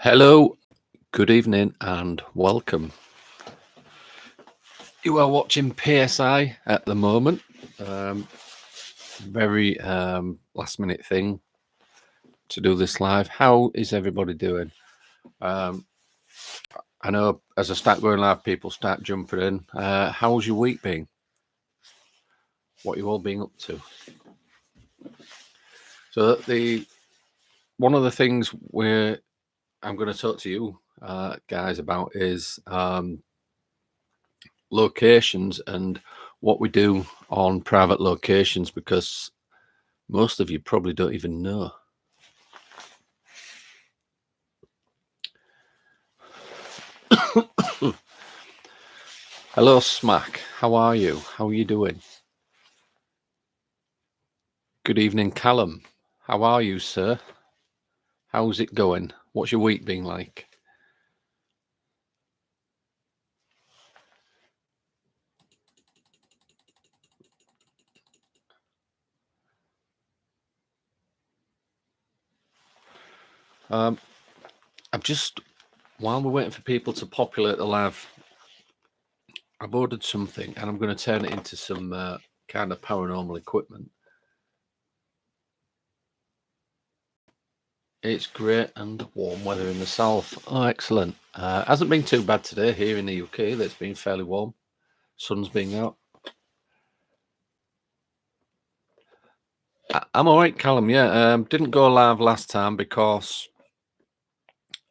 Hello, good evening, and welcome. You are watching PSI at the moment. Very last minute thing to do this live. How is everybody doing? Um, I know as I start going live, people start jumping in. How's your week been? What you all been up to? So one of the things where I'm going to talk to you guys about is locations and what we do on private locations, because most of you probably don't even know. Hello, Smack. How are you? How are you doing? Good evening, Callum. How are you, sir? How's it going? What's your week been like? While we're waiting for people to populate the live, I've ordered something and I'm going to turn it into some kind of paranormal equipment. It's great and warm weather in the south. Oh, excellent. Hasn't been too bad today here in the UK. It's been fairly warm. Sun's been out. I'm all right, Callum. Yeah, didn't go live last time because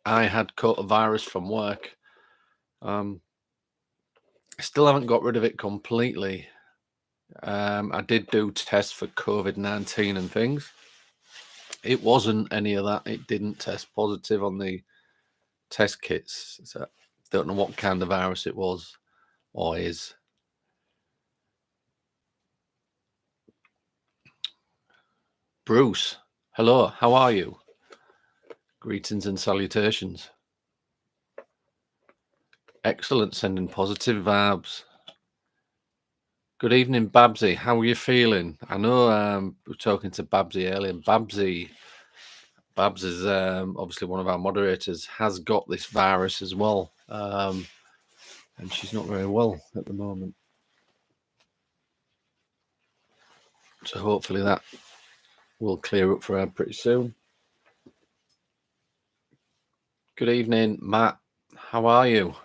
I had caught a virus from work. I still haven't got rid of it completely. I did do tests for COVID-19 and things. It wasn't any of that. It didn't test positive on the test kits. So don't know what kind of virus it was or is. Bruce, hello. How are you? Greetings and salutations. Excellent. Sending positive vibes. Good evening, Babsy. How are you feeling? I know we were talking to Babsy earlier. Babs is obviously one of our moderators, has got this virus as well. And she's not very well at the moment. So hopefully that will clear up for her pretty soon. Good evening, Matt. How are you?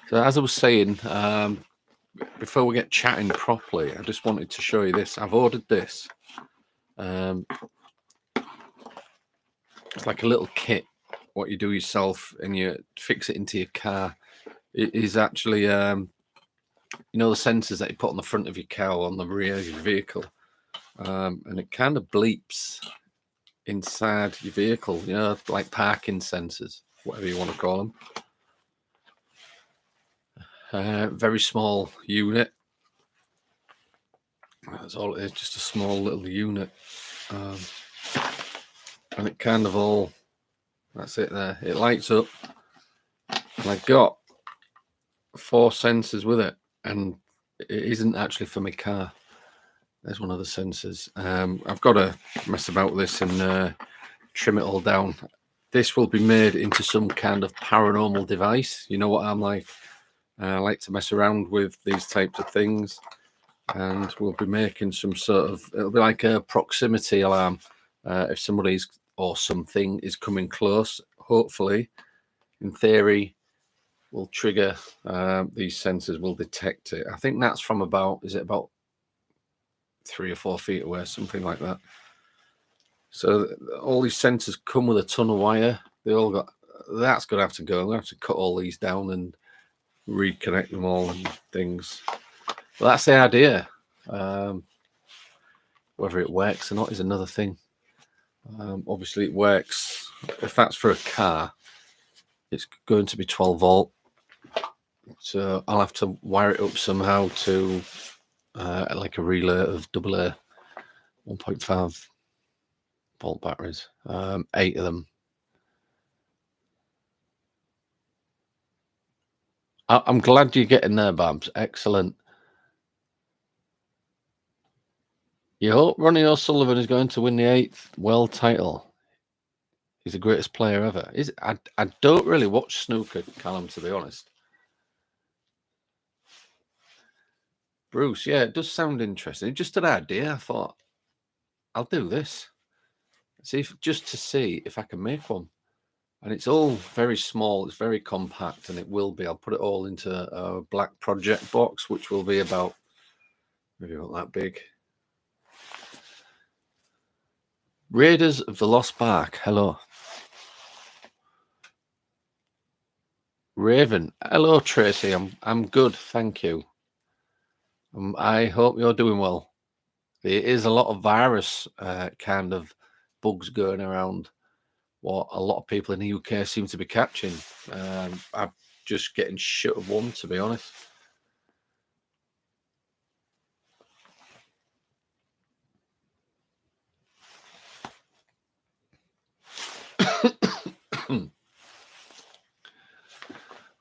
So as I was saying, before we get chatting properly, I just wanted to show you this. I've ordered this. It's like a little kit, what you do yourself, and you fix it into your car. It is actually, the sensors that you put on the front of your car or on the rear of your vehicle. And it kind of bleeps inside your vehicle, like parking sensors, whatever you want to call them. Very small unit. That's all it is, just a small little unit. And it kind of all, that's it there. It lights up. And I got 4 sensors with it, and it isn't actually for my car. There's one of the sensors. I've got to mess about with this and trim it all down. This will be made into some kind of paranormal device. You know what I'm like. I like to mess around with these types of things, and we'll be making some sort of, it'll be like a proximity alarm. If somebody's or something is coming close, hopefully, in theory, will trigger, these sensors will detect it. I think that's from about 3 or 4 feet away, something like that. So all these sensors come with a ton of wire. That's going to have to go. I'm going to have to cut all these down and reconnect them all and things. But that's the idea. Whether it works or not is another thing. Obviously it works. If that's for a car, it's going to be 12 volt. So I'll have to wire it up somehow to like a relay of AA 1.5 volt batteries, 8 of them. I'm glad you're getting there, Babs. Excellent. You hope Ronnie O'Sullivan is going to win the 8th world title. He's the greatest player ever. I don't really watch snooker, Callum, to be honest. Bruce, yeah, it does sound interesting. Just an idea. I thought, I'll do this. Just to see if I can make one. And it's all very small. It's very compact, and it will be. I'll put it all into a black project box, which will be about maybe not that big. Raiders of the Lost Ark. Hello. Raven. Hello, Tracy. I'm good, thank you. I hope you're doing well. There is a lot of virus kind of bugs going around. What a lot of people in the UK seem to be catching. I'm just getting shit of one, to be honest.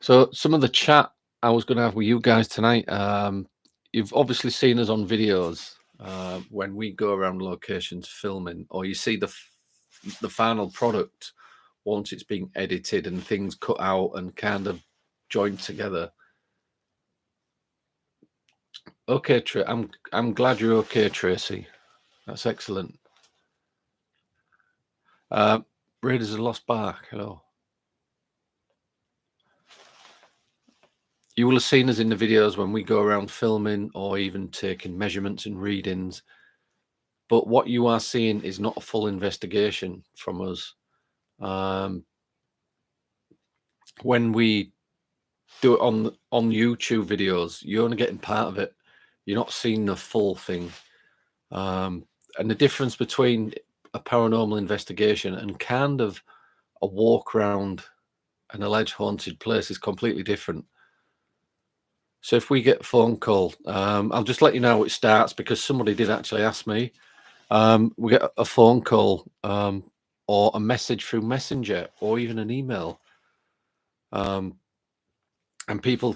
So some of the chat I was going to have with you guys tonight. You've obviously seen us on videos when we go around locations filming, or you see the final product once it's being edited and things cut out and kind of joined together. Okay, I'm glad you're okay, Tracy. That's excellent. Raiders of the Lost Ark. Hello. You will have seen us in the videos when we go around filming or even taking measurements and readings. But what you are seeing is not a full investigation from us. When we do it on YouTube videos, you're only getting part of it. You're not seeing the full thing. And the difference between a paranormal investigation and kind of a walk around an alleged haunted place is completely different. So if we get a phone call, I'll just let you know how it starts, because somebody did actually ask me. We get a phone call or a message through Messenger or even an email. And people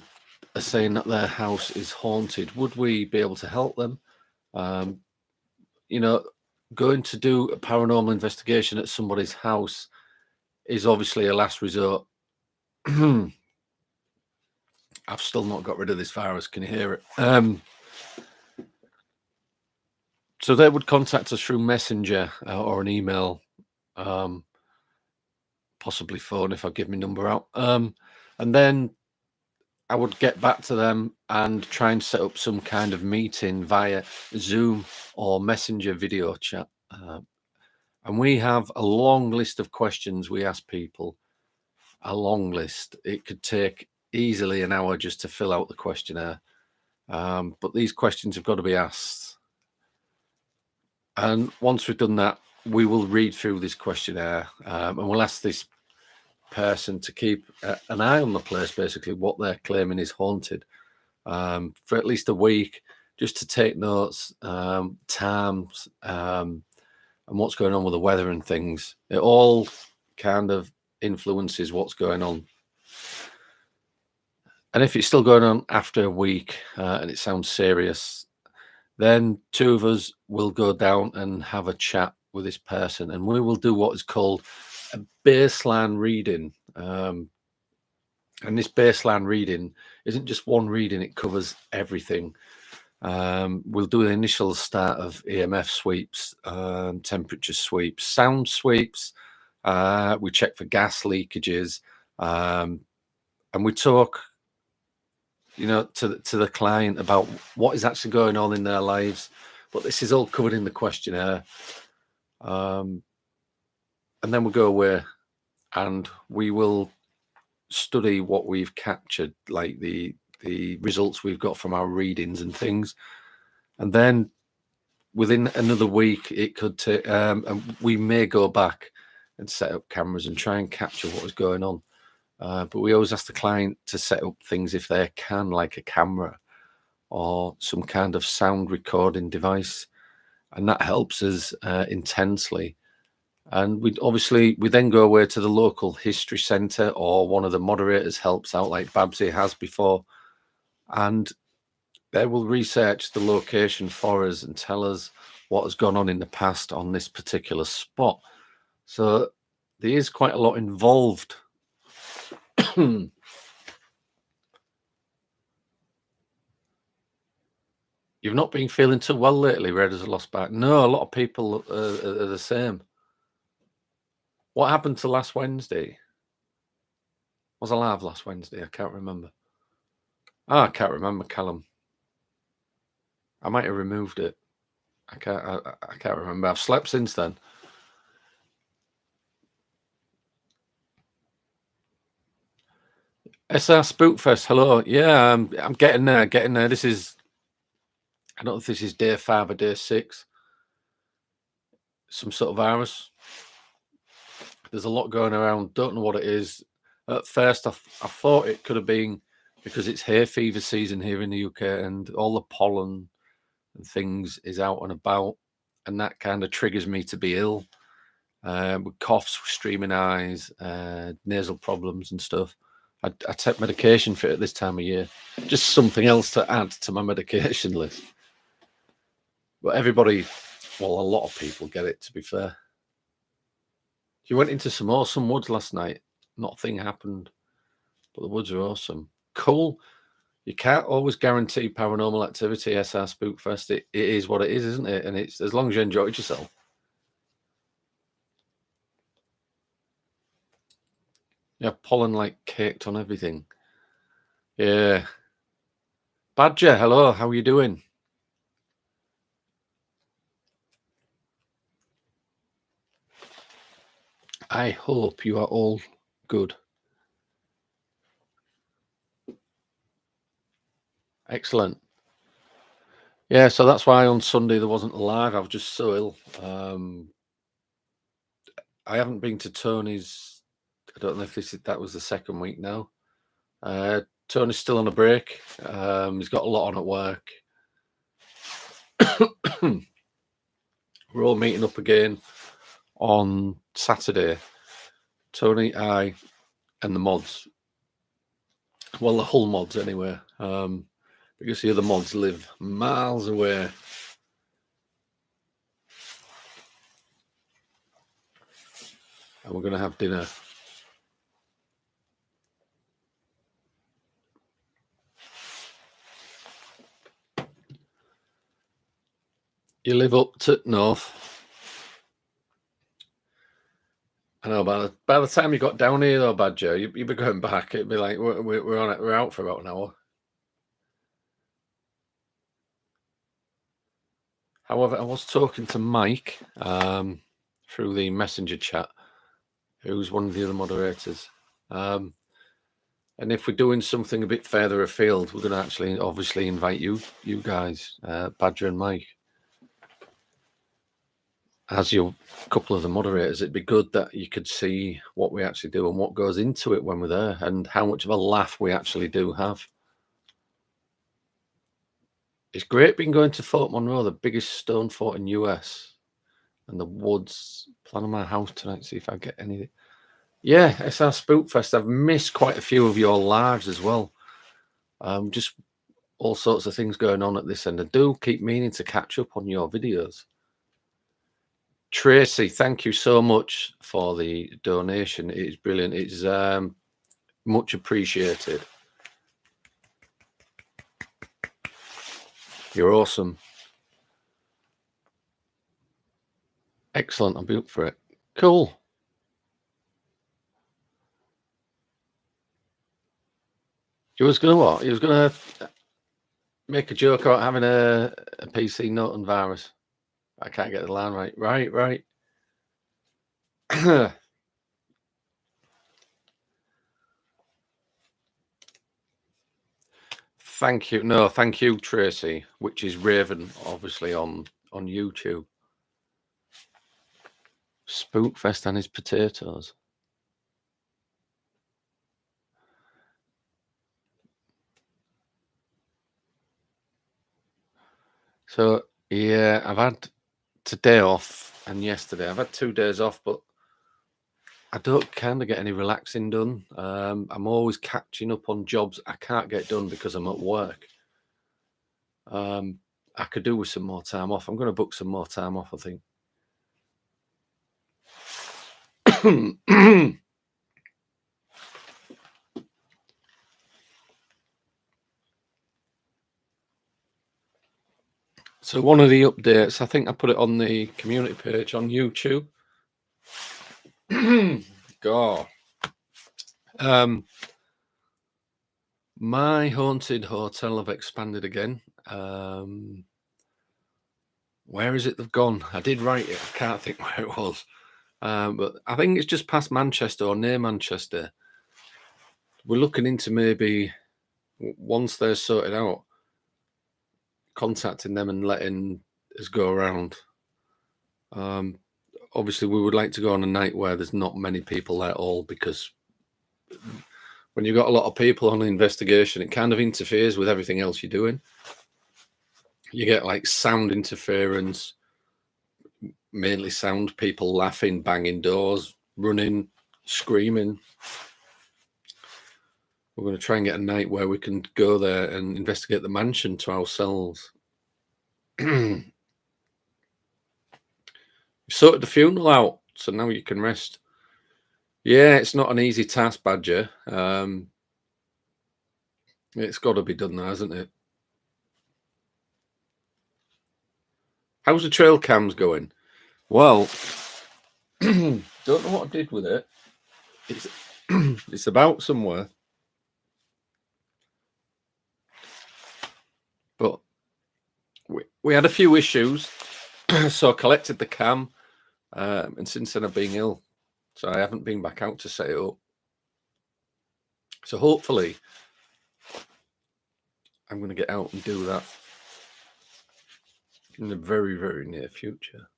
are saying that their house is haunted. Would we be able to help them? Going to do a paranormal investigation at somebody's house is obviously a last resort. I've still not got rid of this virus. Can you hear it? So they would contact us through Messenger or an email, possibly phone if I give my number out. And then I would get back to them and try and set up some kind of meeting via Zoom or Messenger video chat. And we have a long list of questions we ask people. A long list. It could take easily an hour just to fill out the questionnaire. But these questions have got to be asked. And once we've done that, we will read through this questionnaire and we'll ask this person to keep an eye on the place, basically what they're claiming is haunted, for at least a week, just to take notes, times, and what's going on with the weather and things. It all kind of influences what's going on. And if it's still going on after a week and it sounds serious, then two of us will go down and have a chat with this person, and we will do what is called a baseline reading. And this baseline reading isn't just one reading, it covers everything. We'll do an initial start of EMF sweeps, temperature sweeps, sound sweeps. We check for gas leakages, and we talk, to the client about what is actually going on in their lives. But this is all covered in the questionnaire. And then we'll go away and we will study what we've captured, like the results we've got from our readings and things. And then within another week, it could take, and we may go back and set up cameras and try and capture what is going on. But we always ask the client to set up things if they can, like a camera or some kind of sound recording device. And that helps us intensely. And we then go away to the local history centre, or one of the moderators helps out, like Babsy has before, and they will research the location for us and tell us what has gone on in the past on this particular spot. So there is quite a lot involved. You've not been feeling too well lately, Red as a lost back. No, a lot of people are the same. What happened to last Wednesday? Was I live last Wednesday? I can't remember. I can't remember, Callum. I might have removed it. I can't remember. I've slept since then. SR Spookfest, hello. Yeah, I'm getting there, This is, I don't know if this is day 5 or day 6. Some sort of virus. There's a lot going around. Don't know what it is. At first, I thought it could have been because it's hay fever season here in the UK, and all the pollen and things is out and about, and that kind of triggers me to be ill, with coughs, streaming eyes, nasal problems and stuff. I take medication for it at this time of year. Just something else to add to my medication list. But everybody, well, a lot of people get it, to be fair. You went into some awesome woods last night. Nothing happened, but the woods are awesome. Cool. You can't always guarantee paranormal activity, SR Spookfest. It is what it is, isn't it? And it's as long as you enjoyed yourself. You have pollen like caked on everything. Yeah. Badger, hello. How are you doing? I hope you are all good. Excellent. Yeah, so that's why on Sunday there wasn't a live. I was just so ill. I haven't been to Tony's. I don't know if that was the second week now. Tony's still on a break. He's got a lot on at work. We're all meeting up again on Saturday. Tony, I, and the mods. Well, the whole mods anyway. Because the other mods live miles away. And we're going to have dinner. You live up to north. I know. By the time you got down here, though, Badger, you'd be going back. It'd be like we're out for about an hour. However, I was talking to Mike through the messenger chat, who's one of the other moderators. And if we're doing something a bit further afield, we're going to actually obviously invite you guys, Badger and Mike, as your couple of the moderators. It'd be good that you could see what we actually do and what goes into it when we're there, and how much of a laugh we actually do have. It's great being going to Fort Monroe, the biggest stone fort in US, and the woods. Planning my house tonight, see if I get any. Yeah, SR Spookfest. I've missed quite a few of your lives as well. Just all sorts of things going on at this end. I do keep meaning to catch up on your videos. Tracy, thank you so much for the donation. It is brilliant. It's much appreciated. You're awesome. Excellent. I'll be up for it. Cool. You was gonna what? You was gonna make a joke about having a PC not on virus. I can't get the line right. Right. Thank you. No, thank you, Tracy, which is Raven, obviously on YouTube. Spookfest and his potatoes. So yeah, I've had today off. and yesterday. I've had 2 days off, but I don't kind of get any relaxing done. I'm always catching up on jobs I can't get done because I'm at work. I could do with some more time off. I'm going to book some more time off, I think. So one of the updates, I think I put it on the community page on YouTube. God. My haunted hotel have expanded again. Where is it they've gone? I did write it. I can't think where it was. But I think it's just past Manchester or near Manchester. We're looking into maybe, once they're sorted out, contacting them and letting us go around. Obviously, we would like to go on a night where there's not many people there at all, because when you've got a lot of people on an investigation, it kind of interferes with everything else you're doing. You get like sound interference, mainly sound, people laughing, banging doors, running, screaming. We're going to try and get a night where we can go there and investigate the mansion to ourselves. We sorted the funeral out, so now you can rest. Yeah, it's not an easy task, Badger. It's got to be done now, hasn't it? How's the trail cams going? Well, don't know what I did with it. It's about somewhere. But we had a few issues, so I collected the cam, and since then I've been ill, so I haven't been back out to set it up. So hopefully I'm going to get out and do that in the very, very near future.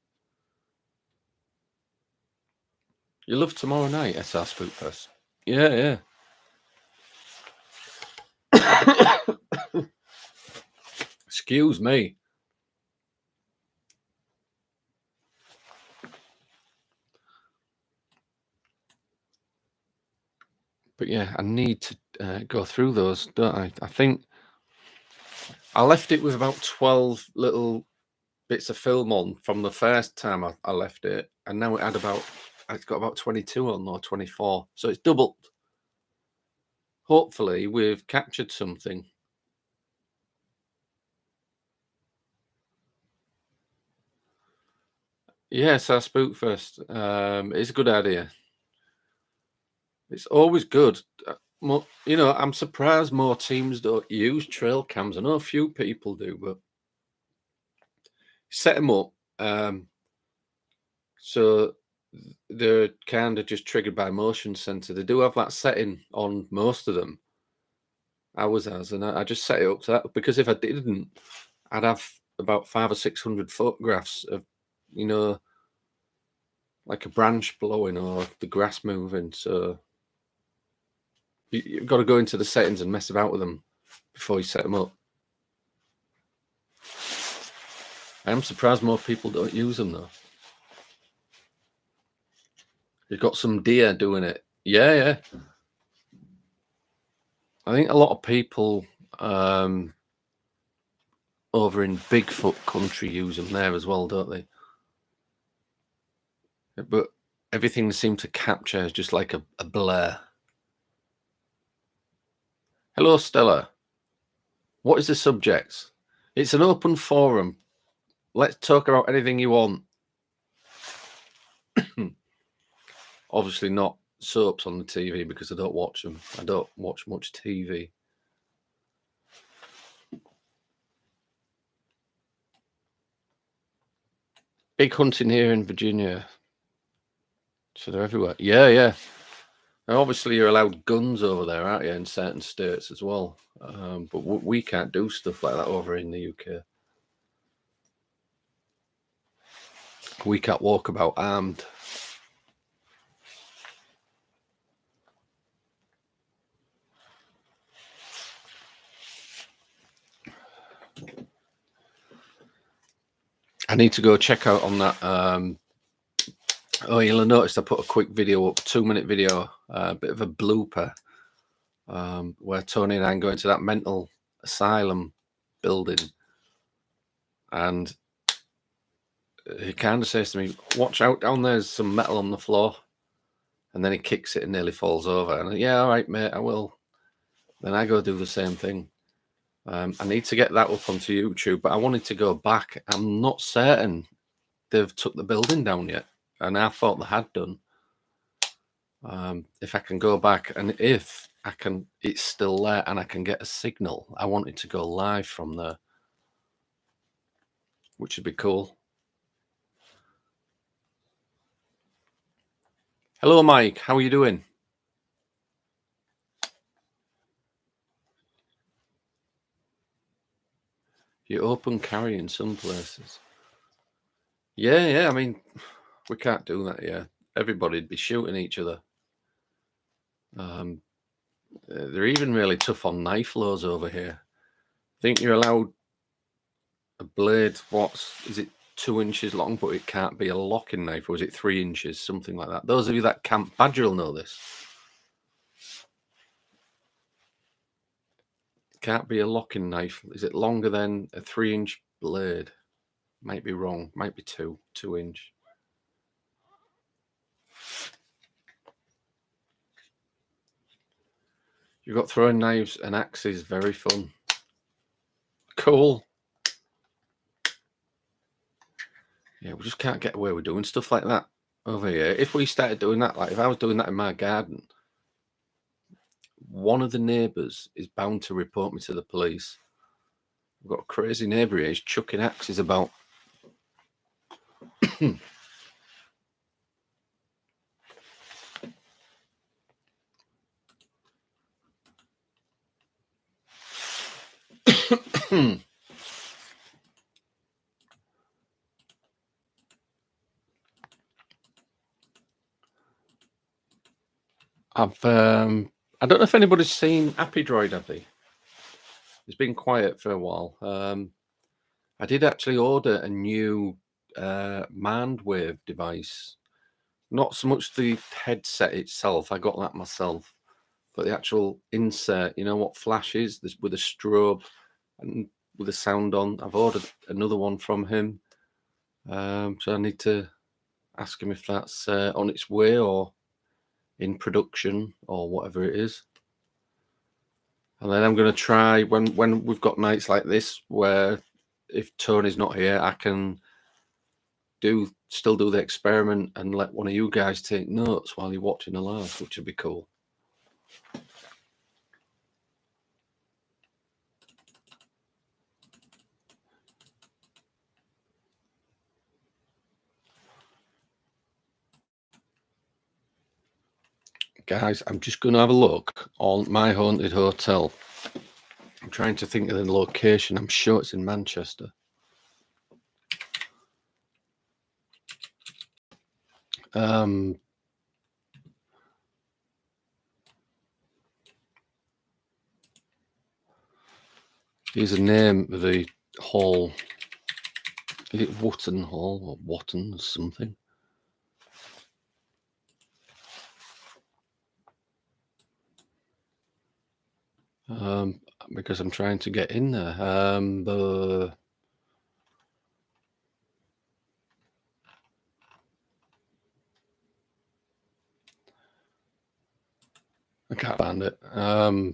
You love tomorrow night, SR Spookfest? Yeah. Excuse me. But yeah, I need to go through those, don't I? I think I left it with about 12 little bits of film on from the first time I left it, and now it's got about 22 on, or 24, so it's doubled. Hopefully we've captured something. Yes, our Spookfest. It's a good idea. It's always good. I'm surprised more teams don't use trail cams. I know a few people do, but set them up. So they're kind of just triggered by motion sensor. They do have that setting on most of them. Ours has, and I just set it up to that, because if I didn't, I'd have about 500 or 600 photographs of, like a branch blowing or the grass moving. So you've got to go into the settings and mess about with them before you set them up. I am surprised more people don't use them though. You've got some deer doing it. Yeah. I think a lot of people over in Bigfoot country use them there as well, don't they? But everything seems to capture is just like a blur. Hello, Stella. What is the subject? It's an open forum. Let's talk about anything you want. Obviously not soaps on the TV, because I don't watch them. I don't watch much TV. Big hunting here in Virginia. So they're everywhere. Yeah. Now, obviously, you're allowed guns over there, aren't you, in certain states as well. But we can't do stuff like that over in the UK. We can't walk about armed. I need to go check out on that Oh, you'll have noticed I put a quick video up, 2-minute video, a bit of a blooper, where Tony and I go into that mental asylum building, and he kind of says to me, "Watch out, down there's some metal on the floor," and then he kicks it and nearly falls over. And yeah, all right, mate, I will. Then I go do the same thing. I need to get that up onto YouTube, but I wanted to go back. I'm not certain they've took the building down yet, and I thought they had done. If I can go back, and if I can, it's still there, and I can get a signal. I wanted to go live from there, which would be cool. Hello, Mike. How are you doing? You open carry in some places. Yeah. I mean, we can't do that. Yeah, everybody'd be shooting each other. They're even really tough on knife laws over here. I think you're allowed a blade. Is it 2 inches long, but it can't be a locking knife, or is it 3 inches, something like that? Those of you that camp badger will know this. Can't be a locking knife. Is it longer than a 3-inch blade? Might be wrong. Might be 2 inch. You've got throwing knives and axes. Very fun. Cool. Yeah, we just can't get away with doing stuff like that over here. If we started doing that, like if I was doing that in my garden, one of the neighbours is bound to report me to the police. We've got a crazy neighbour here. He's chucking axes about. I don't know if anybody's seen Happy Droid, have they? It's been quiet for a while. I did actually order a new mind wave device. Not so much the headset itself, I got that myself, but the actual insert, you know what flashes this with a strobe and with a sound on. I've ordered another one from him. So I need to ask him if that's on its way or in production or whatever it is. And then I'm going to try when we've got nights like this where if Tony's not here, I can still do the experiment and let one of you guys take notes while you're watching the live, which would be cool. Guys, I'm just going to have a look on my haunted hotel. I'm trying to think of the location. I'm sure it's in Manchester. Here's the name of the hall. Is it Wotton Hall or Wotton or something? Because I'm trying to get in there. I can't find it. I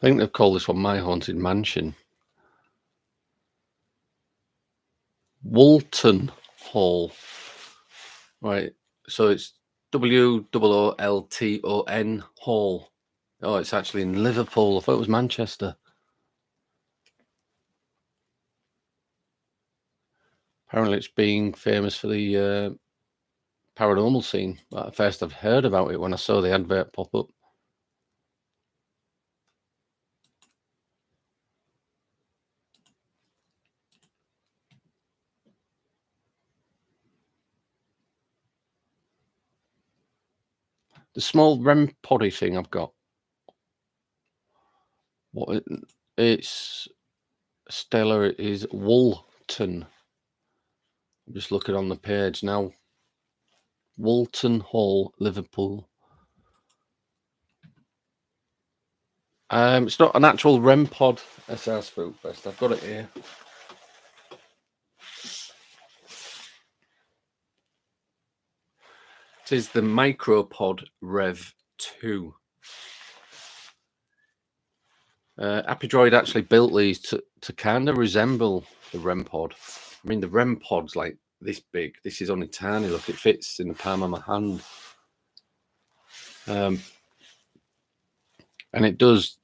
think they've called this one My Haunted Mansion. Woolton Hall. Right. So it's Wolton Hall. Oh, it's actually in Liverpool. I thought it was Manchester. Apparently it's being famous for the paranormal scene. At first I've heard about it when I saw the advert pop up. The small REM poddy thing I've got. It's Stella is Woolton. I'm just looking on the page now. Woolton Hall, Liverpool. It's not an actual REM pod SR Spook Best. I've got it here. It is the Micropod Rev 2. Happy Droid actually built these to kind of resemble the REM pod. I mean, the REM pod's like this big. This is only tiny. Look, it fits in the palm of my hand. And it does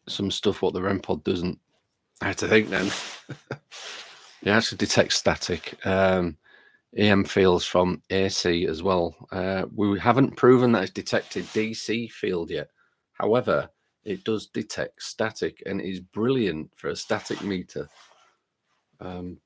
some stuff what the REM pod doesn't. I had to think then. It actually detects static. EM fields from AC as well. We haven't proven that it's detected DC field yet. However, it does detect static and is brilliant for a static meter. So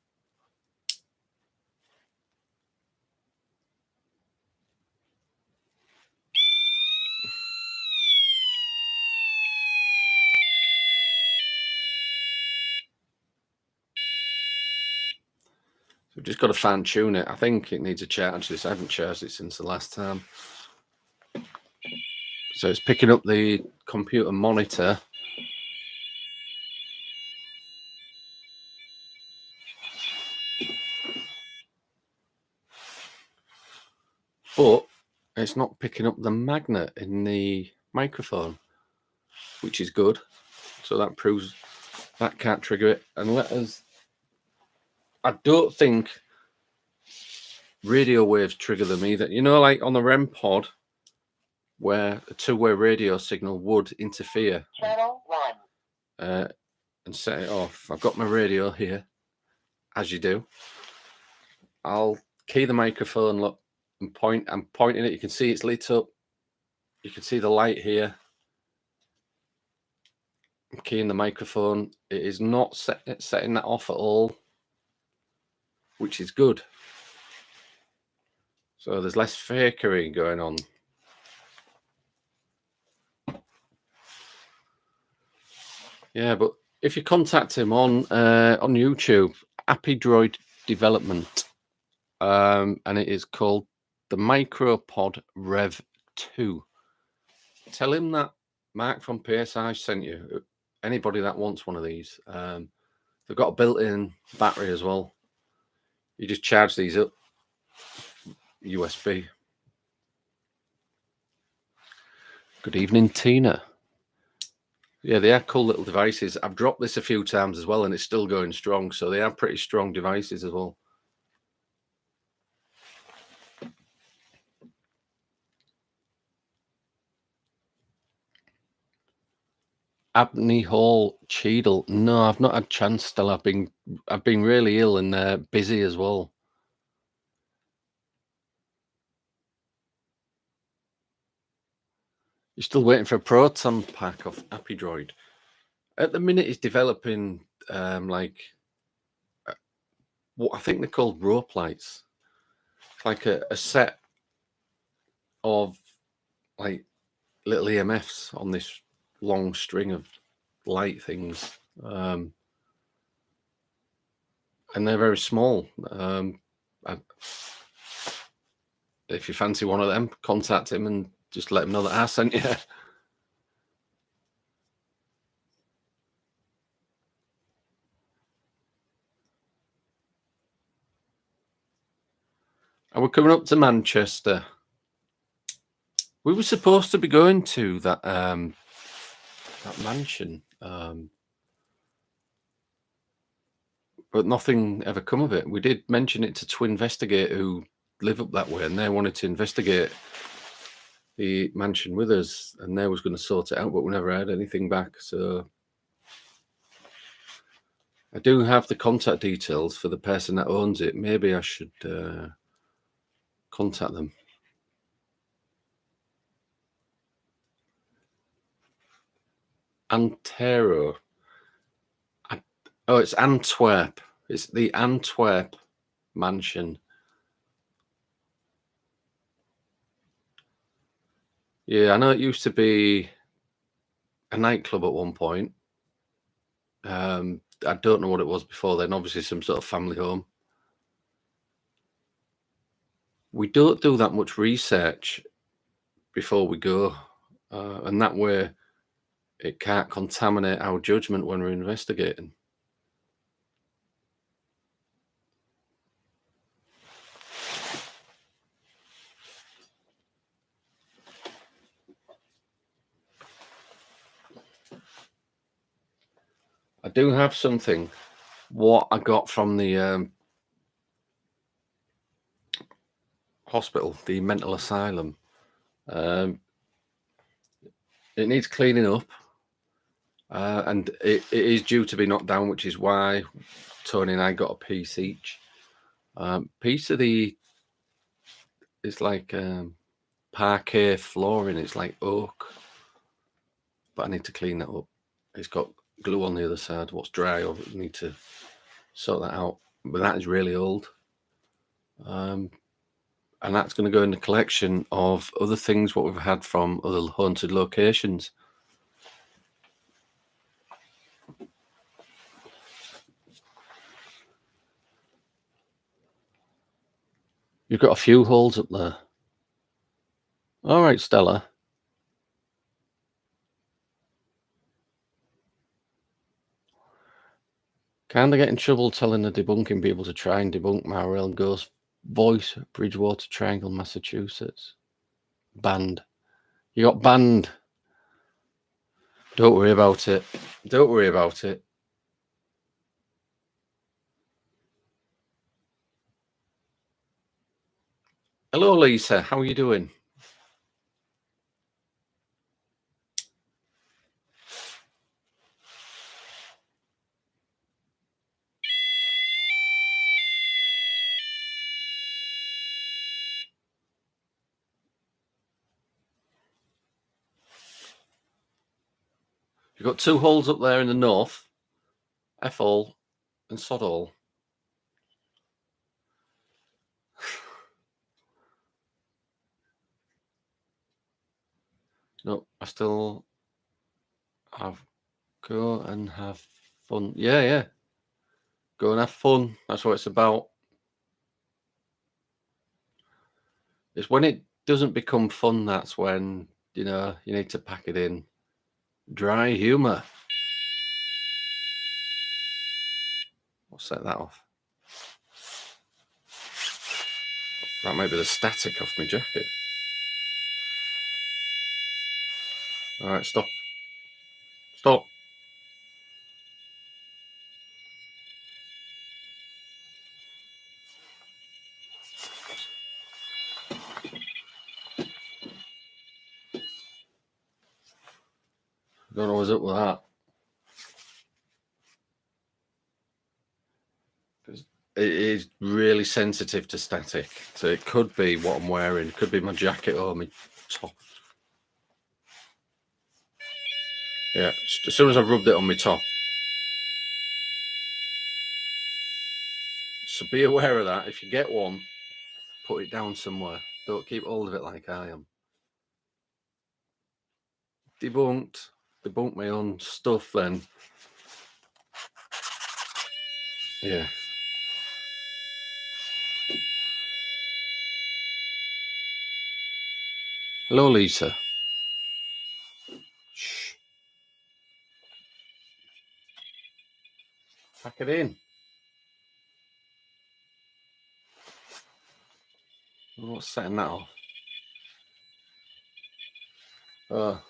we've just got to fine tune it. I think it needs a charge. I haven't charged it since the last time. So it's picking up the computer monitor. But it's not picking up the magnet in the microphone, which is good. So that proves that can't trigger it. And I don't think radio waves trigger them either. You know, like on the REM pod, where a two-way radio signal would interfere. Channel 1. And set it off. I've got my radio here, as you do. I'll key the microphone, look, and point. I'm pointing it. You can see it's lit up. You can see the light here. I'm keying the microphone. It is not setting that off at all, which is good. So there's less fakery going on. Yeah, but if you contact him on YouTube, Happy Droid Development, and it is called the Micropod Rev 2. Tell him that Mark from PSI sent you. Anybody that wants one of these, they've got a built-in battery as well. You just charge these up USB. Good evening, Tina. Yeah, they are cool little devices. I've dropped this a few times as well, and it's still going strong. So they are pretty strong devices as well. Abney Hall, Cheadle. No, I've not had a chance still. I've been really ill and busy as well. You're still waiting for a proton pack of Happy Droid. At the minute, he's developing what I think they're called rope lights. It's like a set of like little EMFs on this long string of light things, and they're very small. If you fancy one of them, contact him and just let him know that I sent you. And we're coming up to Manchester. We were supposed to be going to that mansion, but nothing ever come of it. We did mention it to Twin Investigator, who live up that way, and they wanted to investigate the mansion with us, and they was going to sort it out, but we never had anything back. So I do have the contact details for the person that owns it. Maybe I should contact them. Antero. Oh, it's Antwerp. It's the Antwerp mansion. Yeah, I know it used to be a nightclub at one point. I don't know what it was before then. Obviously, some sort of family home. We don't do that much research before we go, and that way it can't contaminate our judgment when we're investigating. I do have something. What I got from the hospital, the mental asylum. It needs cleaning up, and it is due to be knocked down, which is why Tony and I got a piece each. Piece of it's like parquet flooring. It's like oak, but I need to clean that up. It's got glue on the other side. What's dry, I need to sort that out. But that is really old. And that's going to go in the collection of other things what we've had from other haunted locations. You've got a few holes up there. All right, Stella. Kinda get in trouble telling the debunking people to try and debunk my real ghost voice, Bridgewater Triangle, Massachusetts. Banned. You got banned. Don't worry about it. Don't worry about it. Hello, Lisa. How are you doing? You've got two holes up there in the north, F-hole and Sod-hole. No, I still have go and have fun. Yeah. Go and have fun. That's what it's about. It's when it doesn't become fun, that's when, you need to pack it in. Dry humor. I'll set that off. That might be the static off my jacket. All right, stop. Stop. Don't know what's up with that. It is really sensitive to static. So it could be what I'm wearing. It could be my jacket or my top. Yeah, as soon as I rubbed it on my top. So be aware of that. If you get one, put it down somewhere. Don't keep hold of it like I am. Debunked my own stuff then. Yeah. Hello, Lisa. Shh. Pack it in. I'm not setting that off.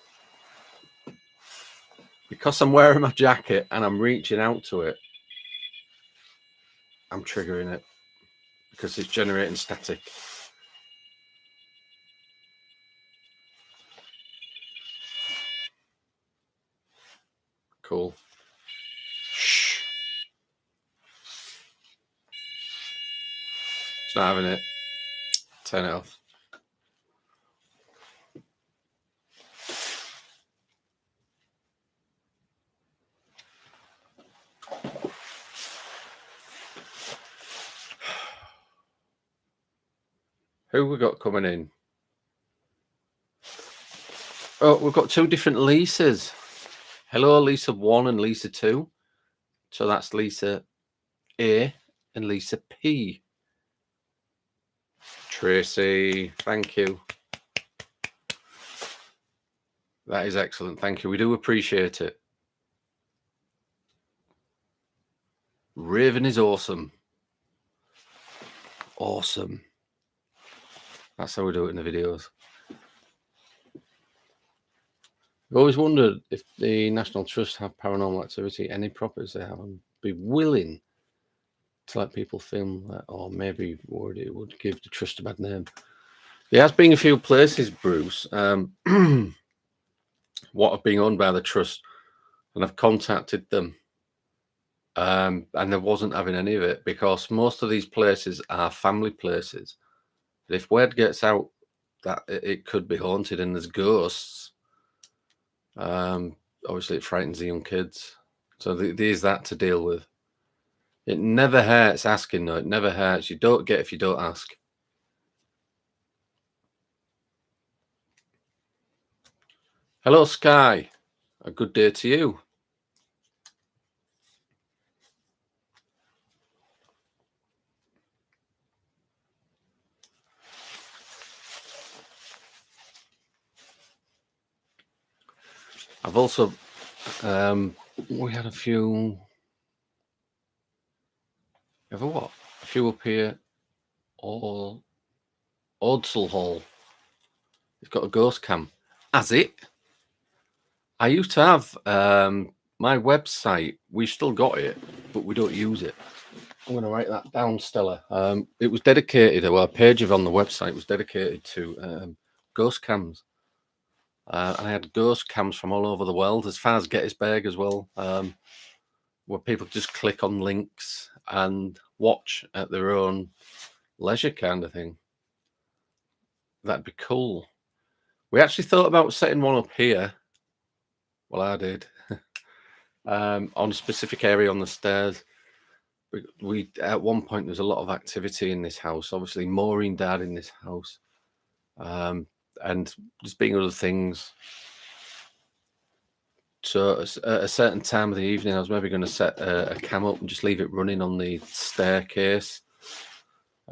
Because I'm wearing my jacket and I'm reaching out to it, I'm triggering it because it's generating static. Cool. Shh. It's not having it. Turn it off. Who we got coming in? Oh, we've got two different Lisas. Hello, Lisa 1 and Lisa 2. So that's Lisa A and Lisa P. Tracy, thank you. That is excellent. Thank you. We do appreciate it. Raven is awesome. Awesome. That's how we do it in the videos. I've always wondered if the National Trust have paranormal activity, any properties they have, and be willing to let people film that, or maybe it would give the Trust a bad name. There has been a few places, Bruce, what have been owned by the Trust, and I've contacted them, and they wasn't having any of it, because most of these places are family places. If word gets out that it could be haunted and there's ghosts, obviously it frightens the young kids. So there's that to deal with. It never hurts asking, though. It never hurts. You don't get if you don't ask. Hello, Sky. A good day to you. I've also, we had a few, a few up here, all Ordsall Hall. It's got a ghost cam. Has it? I used to have my website. We've still got it, but we don't use it. I'm going to write that down, Stella. It was dedicated, well, a page of on the website was dedicated to ghost cams. And I had ghost cams from all over the world, as far as Gettysburg as well, where people just click on links and watch at their own leisure, kind of thing. That'd be cool. We actually thought about setting one up here. Well, I did. On a specific area on the stairs. We at one point, there's a lot of activity in this house. Obviously, Maureen died in this house. And just being other things. So at a certain time of the evening, I was maybe going to set a cam up and just leave it running on the staircase,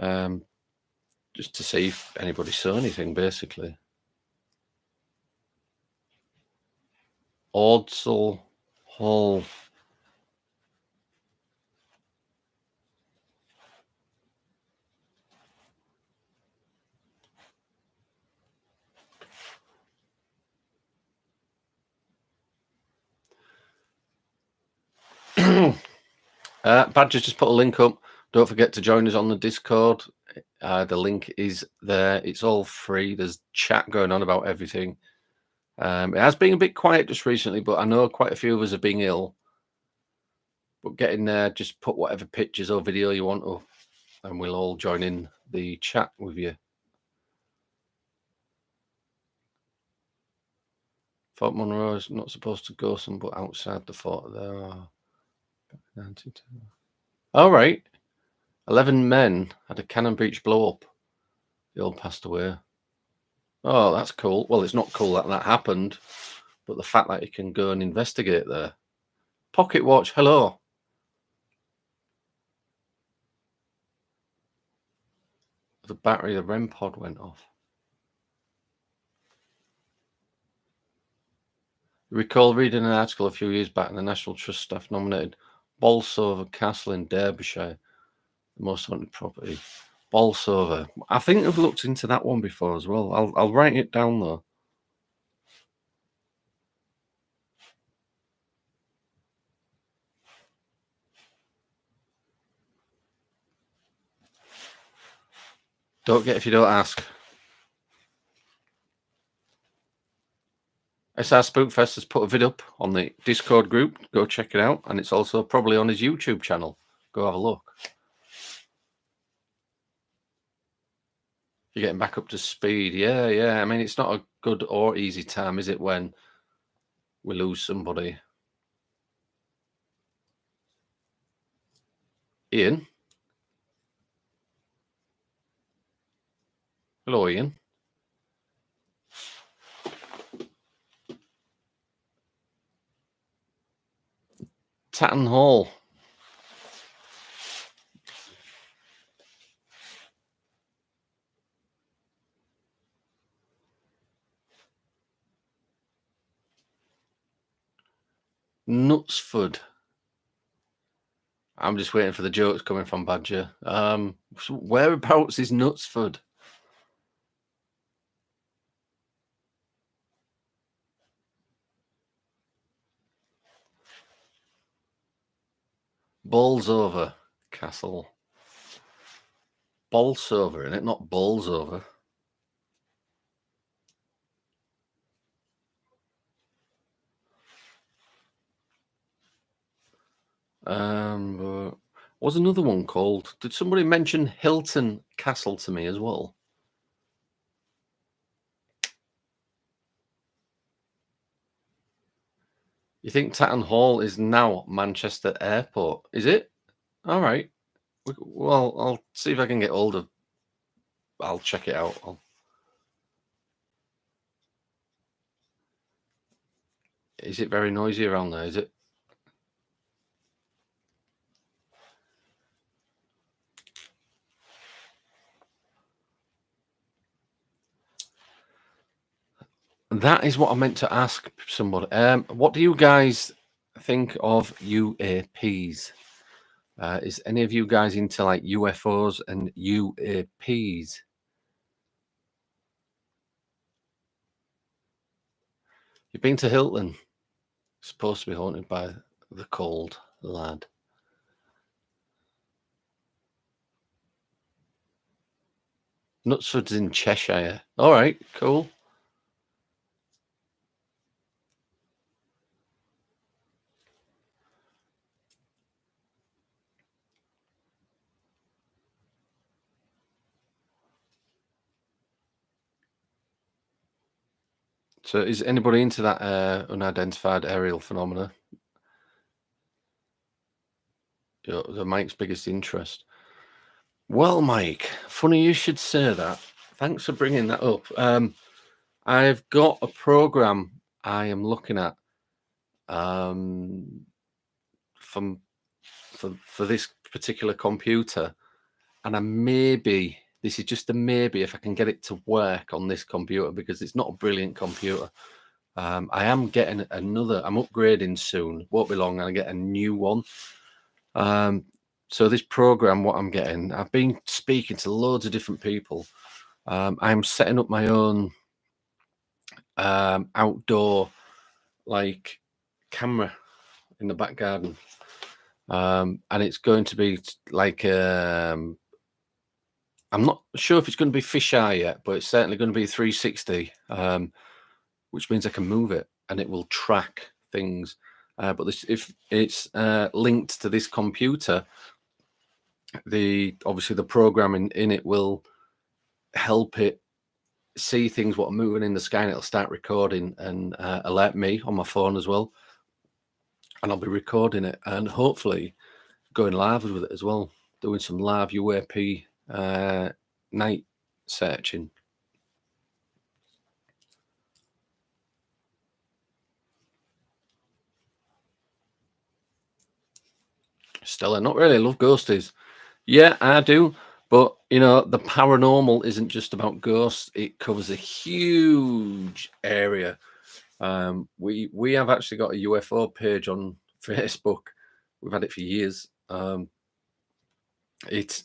just to see if anybody saw anything, basically. Ordsall Hall. Badger's just put a link up. Don't forget to join us on the Discord. The link is there. It's all free. There's chat going on about everything. It has been a bit quiet just recently, but I know quite a few of us are being ill. But get in there, just put whatever pictures or video you want up, and we'll all join in the chat with you. Fort Monroe is not supposed to go some, but outside the fort there are 92. All right. 11 men had a cannon breech blow up. They all passed away. Oh, that's cool. Well, it's not cool that that happened, but the fact that you can go and investigate there. Pocket watch, hello. The battery, the REM pod went off. I recall reading an article a few years back, and the National Trust staff nominated Bolsover Castle in Derbyshire, the most haunted property. Bolsover. I think I've looked into that one before as well. I'll write it down though. Don't get if you don't ask. SR Spookfest has put a vid up on the Discord group. Go check it out. And it's also probably on his YouTube channel. Go have a look. You're getting back up to speed. Yeah. I mean, it's not a good or easy time, is it, when we lose somebody? Ian? Hello, Ian. Tatton Hall. Knutsford. I'm just waiting for the jokes coming from Badger. So whereabouts is Knutsford? Bolsover Castle. Bolsover, in it, not Bolsover. Was another one called? Did somebody mention Hilton Castle to me as well? You think Tatton Hall is now Manchester Airport? Is it? All right. Well, I'll see if I can get hold of. I'll check it out. Is it very noisy around there? Is it? That is what I meant to ask somebody. What do you guys think of UAPs? Is any of you guys into like UFOs and UAPs? You've been to Hilton. It's supposed to be haunted by the cold lad. Knutsford's in Cheshire. All right, cool. So is anybody into that unidentified aerial phenomena? The Mike's biggest interest. Well, Mike, funny you should say that. Thanks for bringing that up. I've got a program I am looking at for this particular computer, and this is just a maybe if I can get it to work on this computer, because it's not a brilliant computer. I am getting I'm upgrading soon. Won't be long, and I get a new one. So this program, what I'm getting, I've been speaking to loads of different people. I'm setting up my own outdoor like camera in the back garden, and it's going to be like I'm not sure if it's going to be fisheye yet, but it's certainly going to be 360, which means I can move it and it will track things. But if it's linked to this computer, obviously the programming in it will help it see things what are moving in the sky, and it'll start recording and alert me on my phone as well. And I'll be recording it and hopefully going live with it as well, doing some live UAP night searching. Stella, not really. I love ghosties. Yeah, I do. But, the paranormal isn't just about ghosts. It covers a huge area. We have actually got a UFO page on Facebook. We've had it for years. It's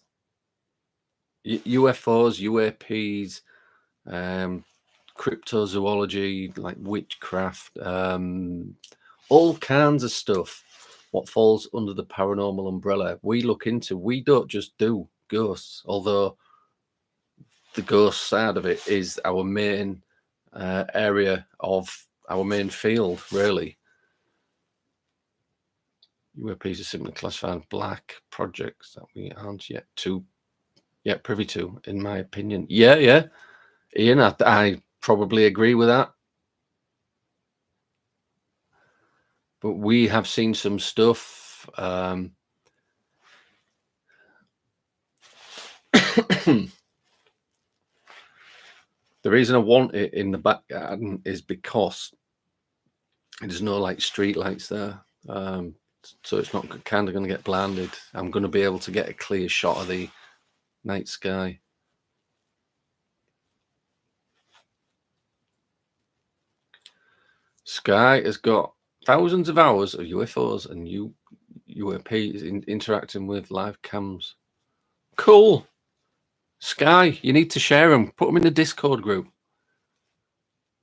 UFOs, UAPs, cryptozoology, like witchcraft, all kinds of stuff. What falls under the paranormal umbrella, we look into. We don't just do ghosts, although the ghost side of it is our main area of our main field, really. UAPs are simply classified black projects that we aren't yet privy to, in my opinion. Yeah. Ian, I probably agree with that. But we have seen some stuff. The reason I want it in the back garden is because there's no like street lights there. so it's not kind of going to get blinded. I'm going to be able to get a clear shot of the night sky. Sky has got thousands of hours of UFOs and UAPs interacting with live cams. Cool. Sky, you need to share them. Put them in the Discord group.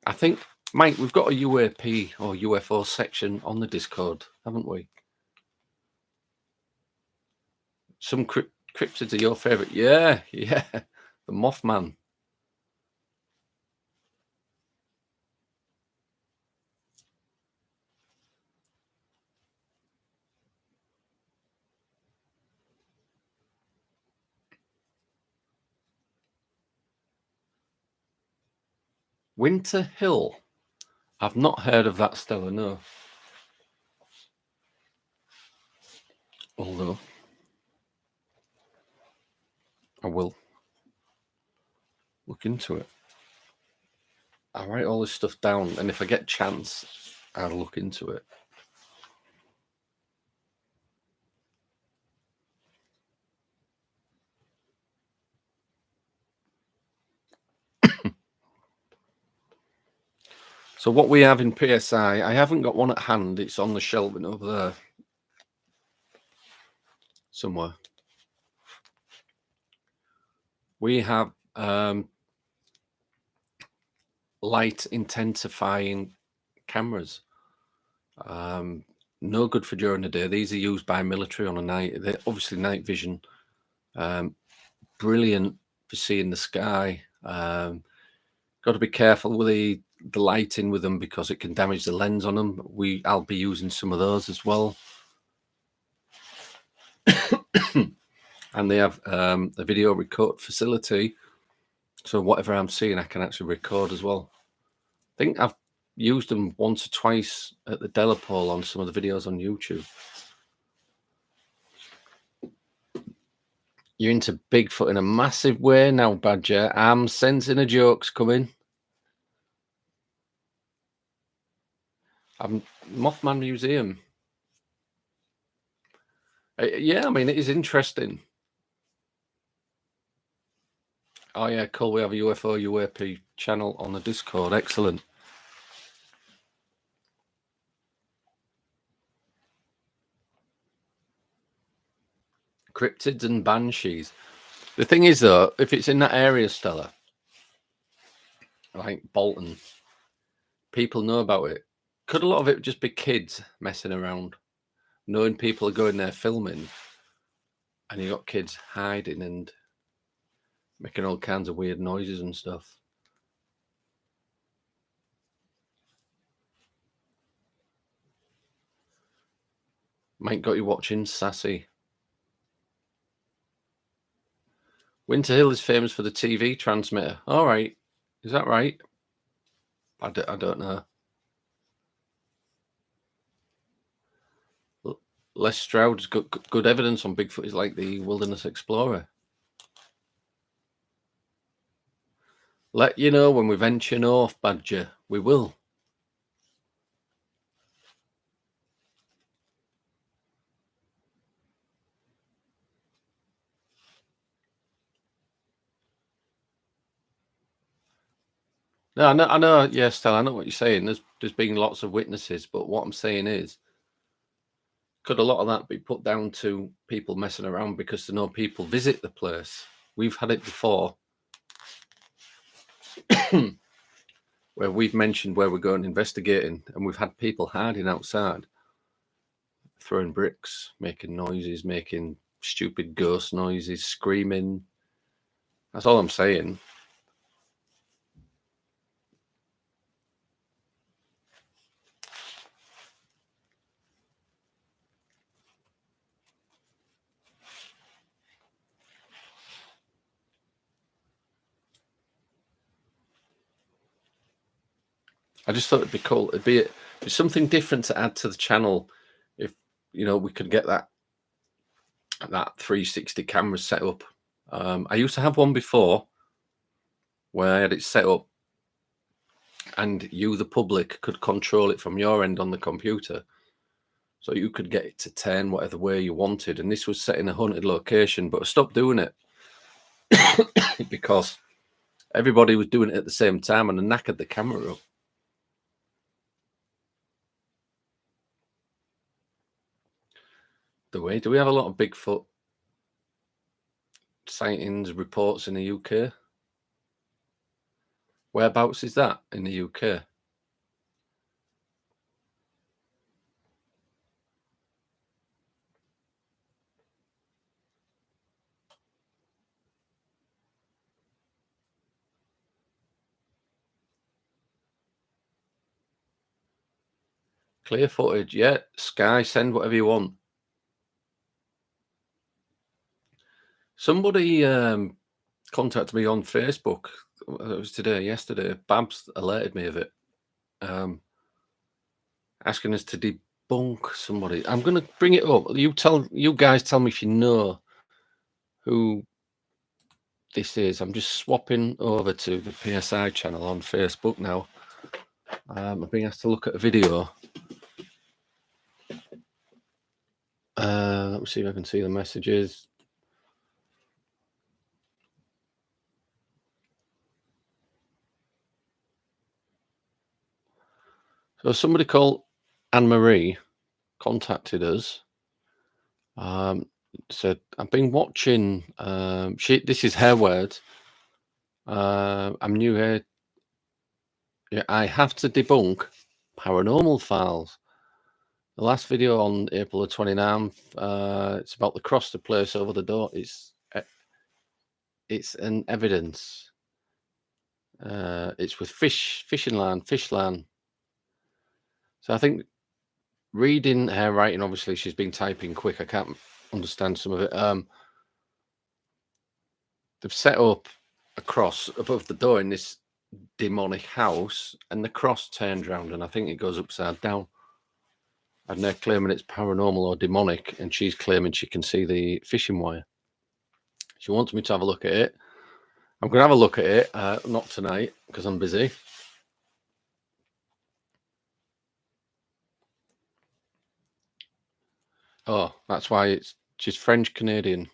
I think, Mike, we've got a UAP or UFO section on the Discord, haven't we? Some cryptids are your favourite. Yeah. The Mothman. Winter Hill. I've not heard of that, Stella, no. Although I will look into it. I write all this stuff down, and if I get a chance, I'll look into it. So what we have in PSI, I haven't got one at hand. It's on the shelving over there somewhere. We have light intensifying cameras. No good for during the day. These are used by military on a night. They're obviously night vision. Brilliant for seeing the sky. Got to be careful with the lighting with them because it can damage the lens on them. I'll be using some of those as well. And they have a video record facility, so whatever I'm seeing, I can actually record as well. I think I've used them once or twice at the Delapole on some of the videos on YouTube. You're into Bigfoot in a massive way now, Badger. I'm sensing a joke's coming. Mothman Museum. Yeah, I mean, it is interesting. Oh, yeah, cool. We have a UFO UAP channel on the Discord. Excellent. Cryptids and banshees. The thing is, though, if it's in that area, Stella, like Bolton, people know about it. Could a lot of it just be kids messing around, knowing people are going there filming, and you got kids hiding and making all kinds of weird noises and stuff? Mike got you watching, sassy. Winter Hill is famous for the TV transmitter. All right. Is that right? I don't know. Les Stroud's got good evidence on Bigfoot. He's like the wilderness explorer. Let you know when we venture north, Badger. We will. No, I know. Yes, Stella, I know what you're saying. There's been lots of witnesses, but what I'm saying is, could a lot of that be put down to people messing around because they know people visit the place? We've had it before, where we've mentioned where we're going investigating, and we've had people hiding outside, throwing bricks, making noises, making stupid ghost noises, screaming. That's all I'm saying. I just thought it'd be cool. It'd be something different to add to the channel. If we could get that 360 camera set up. I used to have one before where I had it set up, and you, the public, could control it from your end on the computer. so you could get it to 10 whatever way you wanted, and this was set in a haunted location, but I stopped doing it because everybody was doing it at the same time and I knackered the camera up. Do we have a lot of Bigfoot sightings reports in the UK? Whereabouts is that in the UK? Clear footage, yeah. Sky, send whatever you want. Somebody contacted me on Facebook. It was yesterday. Babs alerted me of it, asking us to debunk somebody. I'm going to bring it up. You guys tell me if you know who this is. I'm just swapping over to the PSI channel on Facebook now. I'm being asked to look at a video. Let me see if I can see the messages. So somebody called Anne-Marie contacted us. Said, I've been watching, this is her words. I'm new here. Yeah, I have to debunk paranormal files. The last video on April the 29th, it's about the cross to place over the door. It's an evidence. It's with fish line. So I think reading her writing, obviously she's been typing quick. I can't understand some of it. They've set up a cross above the door in this demonic house, and the cross turned round, and I think it goes upside down. And they're claiming it's paranormal or demonic, and she's claiming she can see the fishing wire. She wants me to have a look at it. I'm going to have a look at it, not tonight because I'm busy. Oh, that's why she's French Canadian.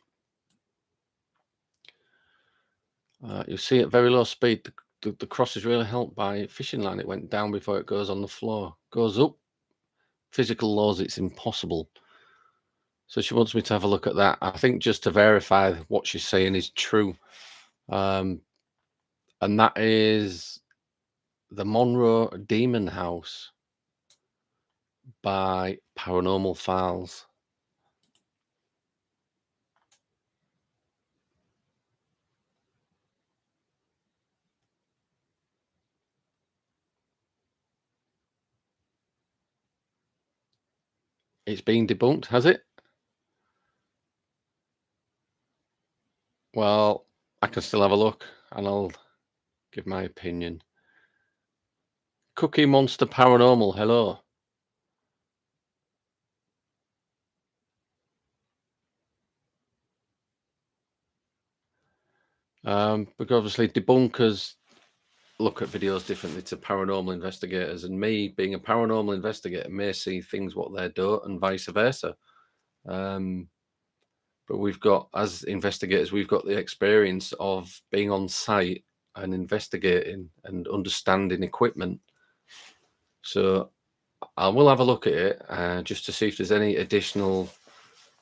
You see at very low speed, the cross is really helped by a fishing line. It went down before it goes on the floor. Goes up. Physical laws, it's impossible. So she wants me to have a look at that. I think just to verify what she's saying is true. And that is the Monroe Demon House by Paranormal Files. It's been debunked, has it? Well, I can still have a look and I'll give my opinion. Cookie Monster Paranormal, hello. Because obviously debunkers look at videos differently to paranormal investigators, and me being a paranormal investigator may see things what they don't, and vice versa. But we've got, as investigators, we've got the experience of being on site and investigating and understanding equipment. So I will have a look at it just to see if there's any additional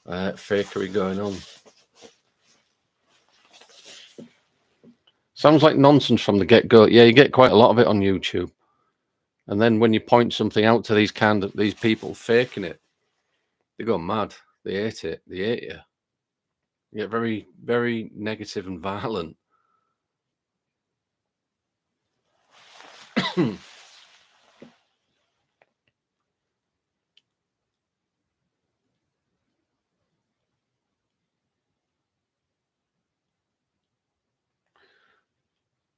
fakery going on. Sounds like nonsense from the get-go. Yeah, you get quite a lot of it on YouTube. And then when you point something out to these people faking it, they go mad. They hate it. They hate you. You get very, very negative and violent.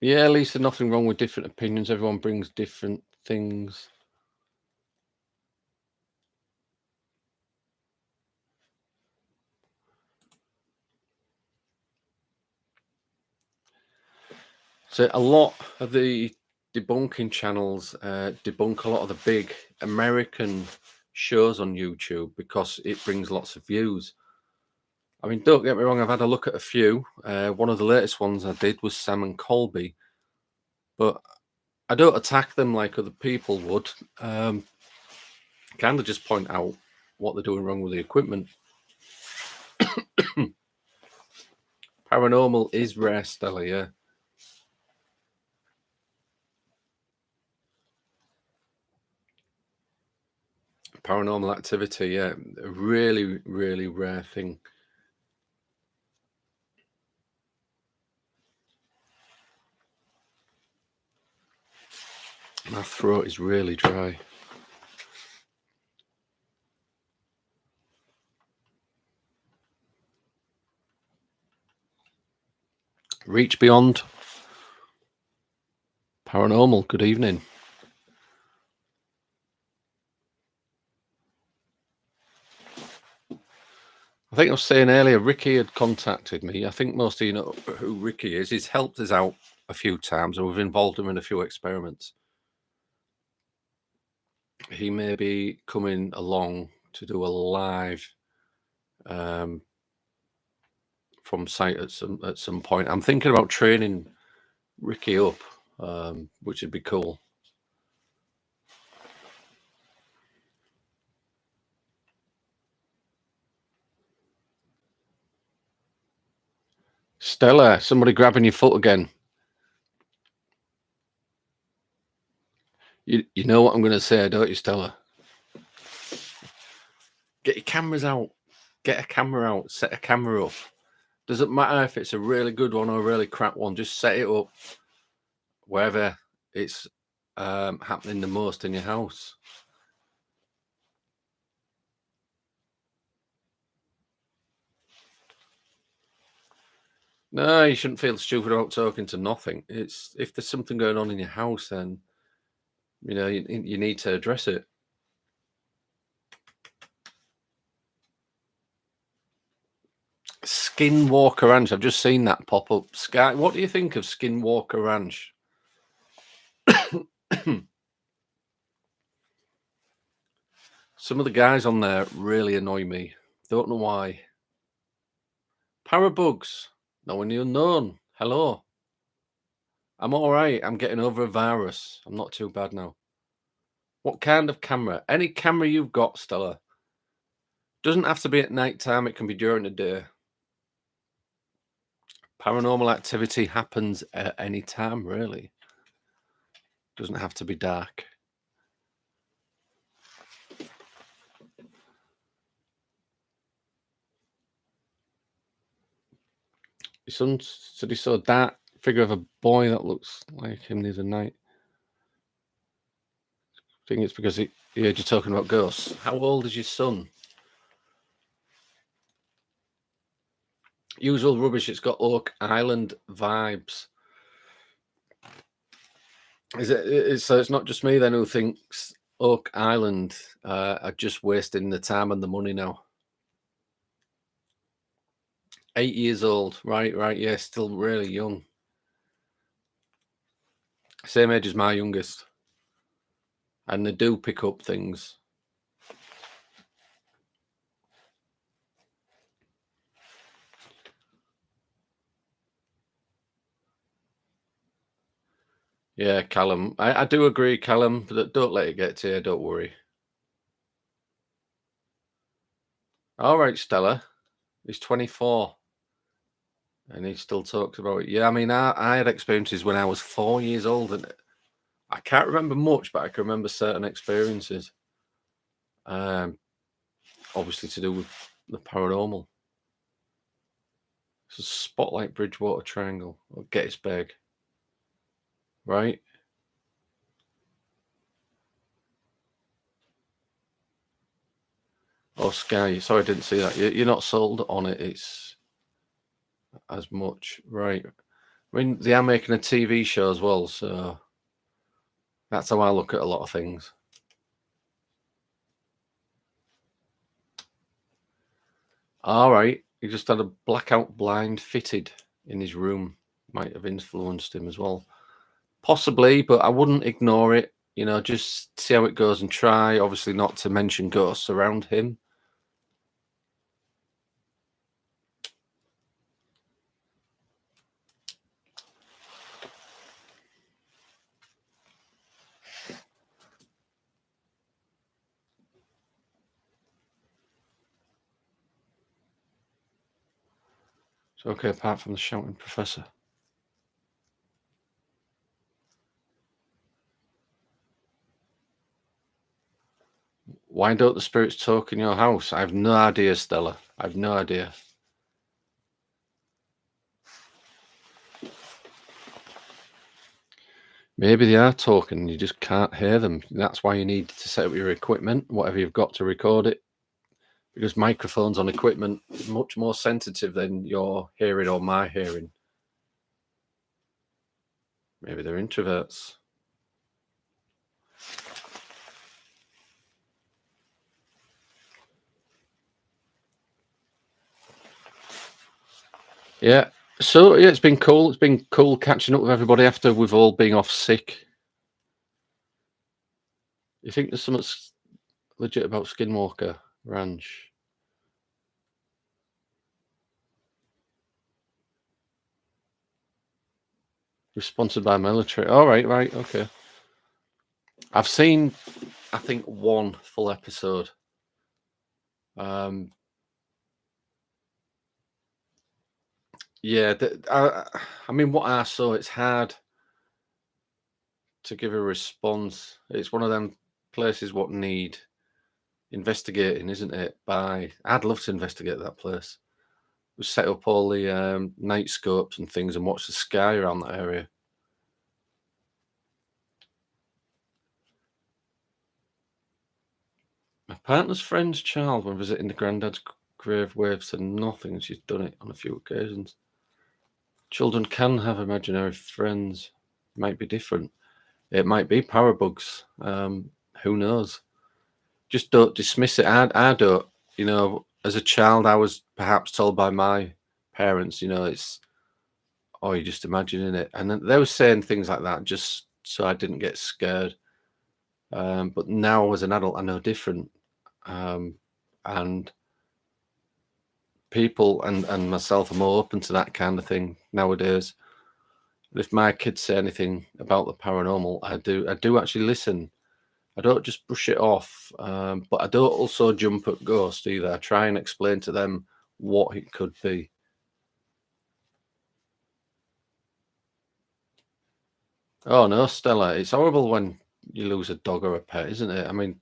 Yeah, Lisa, nothing wrong with different opinions. Everyone brings different things. So a lot of the debunking channels debunk a lot of the big American shows on YouTube because it brings lots of views. I mean, don't get me wrong, I've had a look at a few. One of the latest ones I did was Sam and Colby, but I don't attack them like other people would. Kind of just point out what they're doing wrong with the equipment. Paranormal is rare, Stella, yeah. Paranormal activity, yeah. A really, really rare thing. My throat is really dry. Reach Beyond. Paranormal, good evening. I think I was saying earlier, Ricky had contacted me. I think most of you know who Ricky is. He's helped us out a few times, and we've involved him in a few experiments. He may be coming along to do a live from site at some point. I'm thinking about training Ricky up, which would be cool. Stella, somebody grabbing your foot again. You know what I'm going to say, don't you, Stella? Get your cameras out. Get a camera out. Set a camera up. Doesn't matter if it's a really good one or a really crap one. Just set it up wherever it's happening the most in your house. No, you shouldn't feel stupid about talking to nothing. It's if there's something going on in your house, then you need to address it. Skinwalker Ranch. I've just seen that pop up. Sky, what do you think of Skinwalker Ranch? Some of the guys on there really annoy me. Don't know why. Parabugs. No one unknown. Hello. I'm all right. I'm getting over a virus. I'm not too bad now. What kind of camera? Any camera you've got, Stella. Doesn't have to be at night time. It can be during the day. Paranormal activity happens at any time, really. Doesn't have to be dark. Your son said he saw a dark figure of a boy that looks like him the other night. I think it's because he heard you talking about ghosts. How old is your son? Usual rubbish. It's got Oak Island vibes. So it's not just me then who thinks Oak Island are just wasting the time and the money now. 8 years old. Right. Yeah, still really young. Same age as my youngest. And they do pick up things. Yeah, Callum. I do agree, Callum, but don't let it get to you. Don't worry. All right, Stella. He's 24. And he still talks about it. Yeah, I mean, I had experiences when I was 4 years old, and I can't remember much, but I can remember certain experiences. Obviously to do with the paranormal. It's a Spotlight Bridgewater Triangle or Gettysburg, right? Oh, Sky. Sorry, I didn't see that. You're not sold on it. It's as much, right? I mean, they are making a TV show as well, so that's how I look at a lot of things. All right, he just had a blackout blind fitted in his room. Might have influenced him as well. Possibly, but I wouldn't ignore it. just see how it goes and try, obviously, not to mention ghosts around him. It's okay, apart from the shouting professor. Why don't the spirits talk in your house? I have no idea, Stella. I have no idea. Maybe they are talking and you just can't hear them. That's why you need to set up your equipment, whatever you've got to record it. Because microphones on equipment is much more sensitive than your hearing or my hearing. Maybe they're introverts. Yeah. So yeah, it's been cool. It's been cool catching up with everybody after we've all been off sick. You think there's something legit about Skinwalker Ranch? We're sponsored by military. All right, right, okay. I've seen, I think, one full episode. Yeah, I mean, what I saw, it's hard to give a response. It's one of them places what need investigating, isn't it? I'd love to investigate that place. We set up all the night scopes and things and watch the sky around that area. My partner's friend's child, when visiting the granddad's grave, wave said nothing, and she's done it on a few occasions. Children can have imaginary friends. Might be different. It might be power bugs. Who knows? Just don't dismiss it. I don't. As a child, I was perhaps told by my parents, it's, oh, you're just imagining it. And then they were saying things like that just so I didn't get scared. But now as an adult, I know different. And people and myself are more open to that kind of thing nowadays. If my kids say anything about the paranormal, I do actually listen. I don't just brush it off, but I don't also jump at ghosts either. I try and explain to them what it could be. Oh no, Stella, it's horrible when you lose a dog or a pet, isn't it? I mean,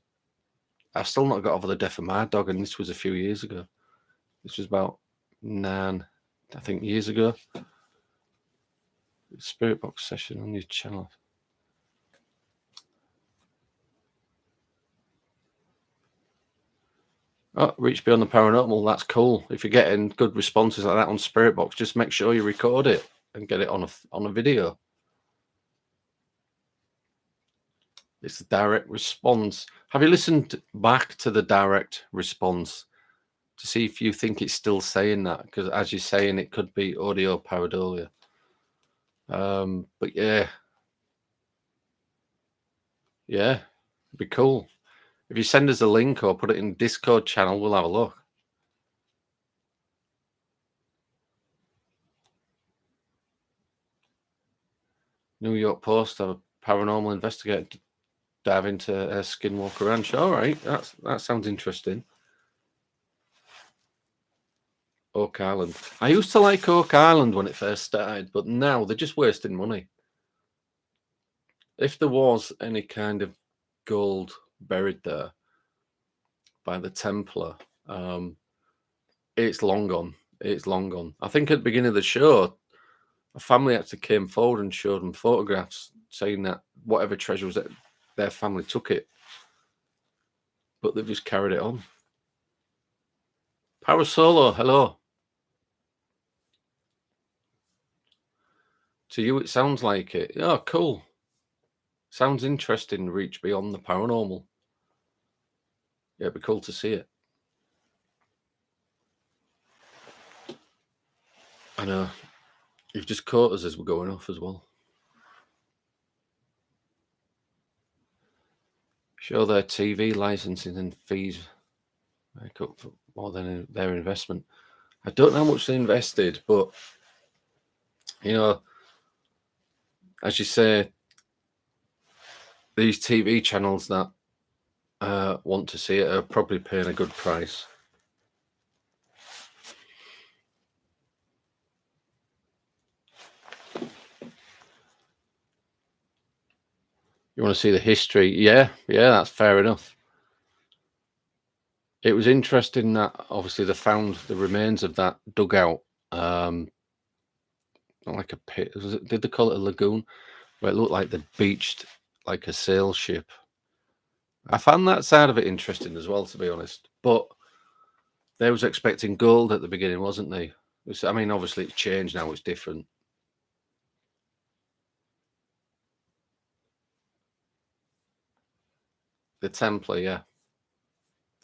I've still not got over the death of my dog, and this was a few years ago. This was about 9, I think, years ago. Spirit box session on your channel. Oh, reach beyond the paranormal. That's cool. If you're getting good responses like that on Spirit Box, just make sure you record it and get it on a video. It's the direct response. Have you listened back to the direct response to see if you think it's still saying that? Because as you're saying, it could be audio pareidolia. But yeah, it'd be cool. If you send us a link or put it in Discord channel, we'll have a look. New York Post, a paranormal investigator dive into a Skinwalker Ranch. All right, that sounds interesting. Oak Island. I used to like Oak Island when it first started, but now they're just wasting money. If there was any kind of gold buried there by the Templar, it's long gone. It's long gone. I think at the beginning of the show, a family actually came forward and showed them photographs saying that whatever treasure was at their family took it, but they've just carried it on. Parasolo, hello. To you, it sounds like it. Oh, cool. Sounds interesting. Reach beyond the paranormal. Yeah, it'd be cool to see it. I know. You've just caught us as we're going off as well. show their TV licensing and fees make up for more than their investment. I don't know how much they invested, but you know, as you say, these TV channels that want to see it are probably paying a good price. You want to see the history? Yeah, that's fair enough. It was interesting that obviously they found the remains of that dugout, like a pit. Did they call it a lagoon? Where it looked like they'd beached like a sail ship. I found that side of it interesting as well, to be honest. But they was expecting gold at the beginning, wasn't they? I mean, obviously it's changed now; it's different. The Templar, yeah,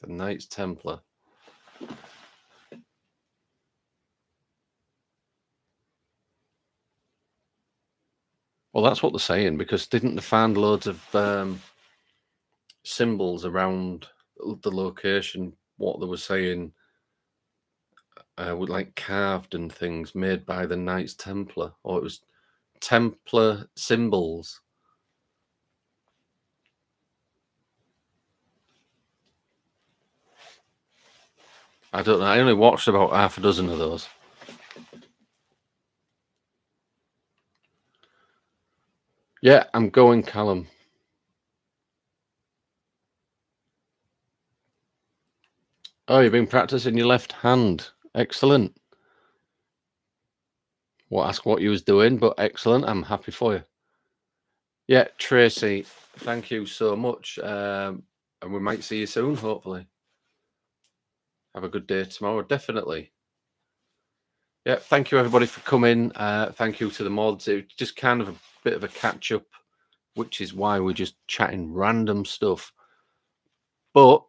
the Knights Templar. Well, that's what they're saying, because didn't they find loads of symbols around the location? What they were saying, with like carved and things made by the Knights Templar, or it was Templar symbols. I don't know. I only watched about half a dozen of those. Yeah, I'm going, Callum. Oh, you've been practicing your left hand. Excellent. Well, ask what you was doing, but excellent. I'm happy for you. Yeah, Tracy, thank you so much. And we might see you soon, hopefully. Have a good day tomorrow, definitely. Yeah, thank you everybody for coming. Thank you to the mods. It was just kind of a bit of a catch up, which is why we're just chatting random stuff. But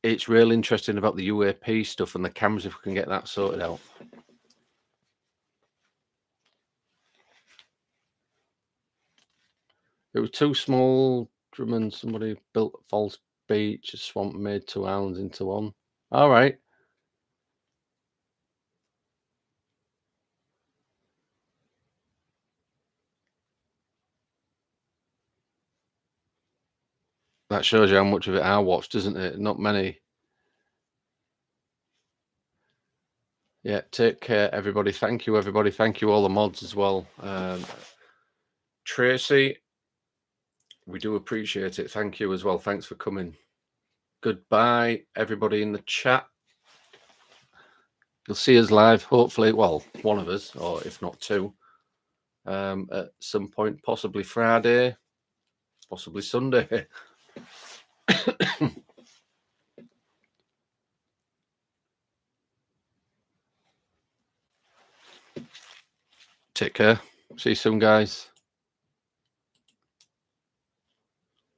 it's real interesting about the UAP stuff and the cameras, if we can get that sorted out. It was too small, Drummond. Somebody built a false beach, a swamp, made 2 islands into one. All right. That shows you how much of it I watched, doesn't it? Not many. Yeah, take care, everybody. Thank you, everybody. Thank you, all the mods as well. Tracy, we do appreciate it. Thank you as well. Thanks for coming. Goodbye, everybody in the chat. You'll see us live, hopefully. Well, one of us, or if not two, at some point, possibly Friday, possibly Sunday. Take care. See you soon, guys.